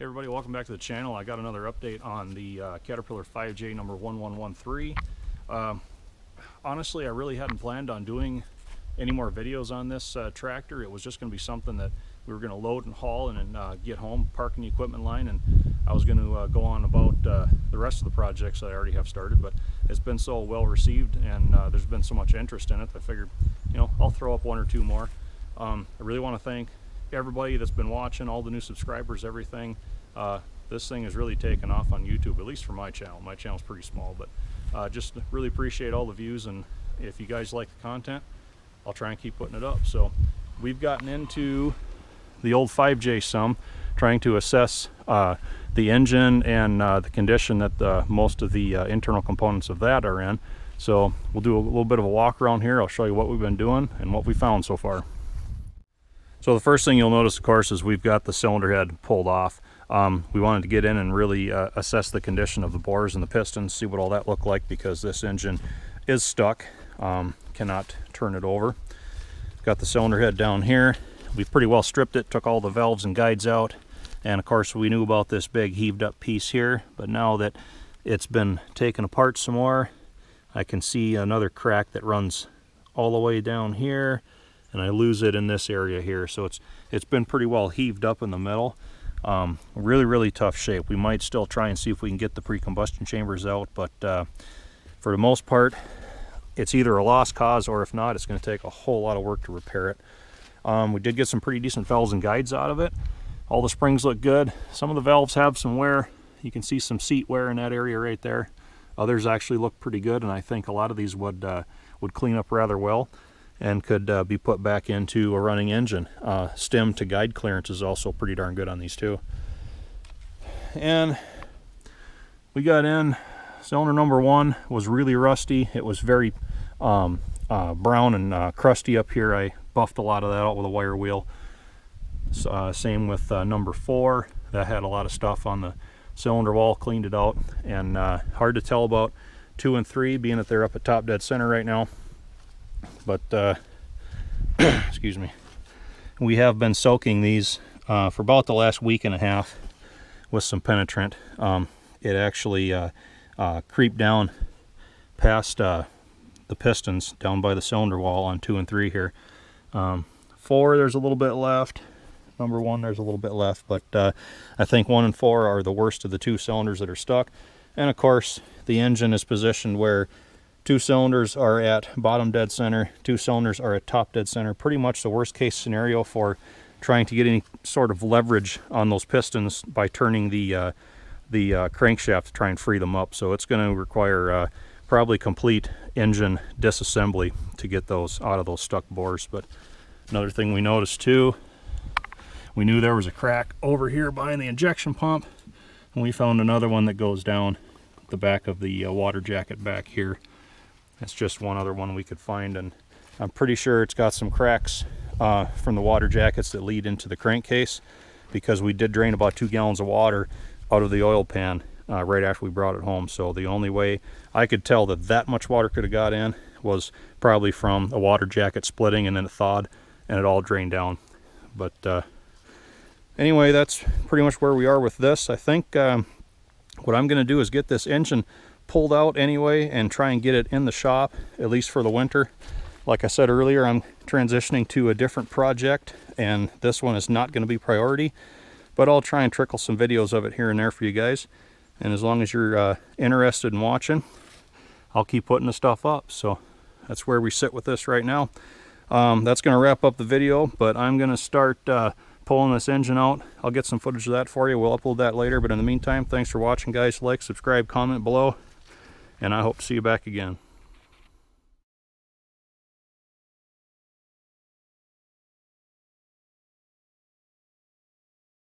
Hey everybody, welcome back to the channel. I got another update on the Caterpillar 5J number 1113. Honestly, I really hadn't planned on doing any more videos on this tractor. It was just going to be something that we were going to load and haul and then get home, park in the equipment line, and I was going to go on about the rest of the projects that I already have started. But it's been so well received and there's been so much interest in it, I figured, you know, I'll throw up one or two more. I really want to thank everybody that's been watching, all the new subscribers, everything. This thing has really taken off on YouTube, at least for my channel. My channel's pretty small, but just really appreciate all the views, and if you guys like the content, I'll try and keep putting it up. So we've gotten into the old 5J some, trying to assess the engine and the condition that most of the internal components of that are in. So we'll do a little bit of a walk around here. I'll show you what we've been doing and what we found so far. So the first thing you'll notice, of course, is we've got the cylinder head pulled off. We wanted to get in and really assess the condition of the bores and the pistons, see what all that looked like, because this engine is stuck, cannot turn it over. Got the cylinder head down here. We've pretty well stripped it, took all the valves and guides out, and of course we knew about this big heaved up piece here, but now that it's been taken apart some more, I can see another crack that runs all the way down here, and I lose it in this area here. So it's been pretty well heaved up in the middle. Really tough shape. We might still try and see if we can get the pre-combustion chambers out, but for the most part it's either a lost cause, or if not, it's going to take a whole lot of work to repair it. We did get some pretty decent valves and guides out of it. All the springs look good. Some of the valves have some wear. You can see some seat wear in that area right there. Others actually look pretty good, and I think a lot of these would clean up rather well and could be put back into a running engine. Stem to guide clearance is also pretty darn good on these too. And we got in, cylinder number one was really rusty. It was very brown and crusty up here. I buffed a lot of that out with a wire wheel. Same with number four. That had a lot of stuff on the cylinder wall, cleaned it out. And hard to tell about 2 and 3, being that they're up at top dead center right now. But excuse me, we have been soaking these for about the last week and a half with some penetrant. It actually creeped down past the pistons down by the cylinder wall on 2 and 3 here. 4, there's a little bit left. Number 1, there's a little bit left, but I think 1 and 4 are the worst of the 2 cylinders that are stuck. And of course the engine is positioned where 2 cylinders are at bottom dead center, 2 cylinders are at top dead center. Pretty much the worst case scenario for trying to get any sort of leverage on those pistons by turning the crankshaft to try and free them up. So it's going to require probably complete engine disassembly to get those out of those stuck bores. But another thing we noticed too, we knew there was a crack over here behind the injection pump, and we found another one that goes down the back of the water jacket back here. It's just one other one we could find, and I'm pretty sure it's got some cracks from the water jackets that lead into the crankcase, because we did drain about 2 gallons of water out of the oil pan right after we brought it home. So the only way I could tell that that much water could have got in was probably from a water jacket splitting, and then it thawed and it all drained down. But anyway, that's pretty much where we are with this. I think what I'm going to do is get this engine pulled out anyway and try and get it in the shop, at least for the winter. Like I said earlier, I'm transitioning to a different project, and this one is not going to be priority, but I'll try and trickle some videos of it here and there for you guys. And as long as you're interested in watching, I'll keep putting the stuff up. So that's where we sit with this right now. That's going to wrap up the video, but I'm going to start pulling this engine out. I'll get some footage of that for you. We'll upload that later, but in the meantime, thanks for watching, guys. Like, subscribe, comment below, and I hope to see you back again.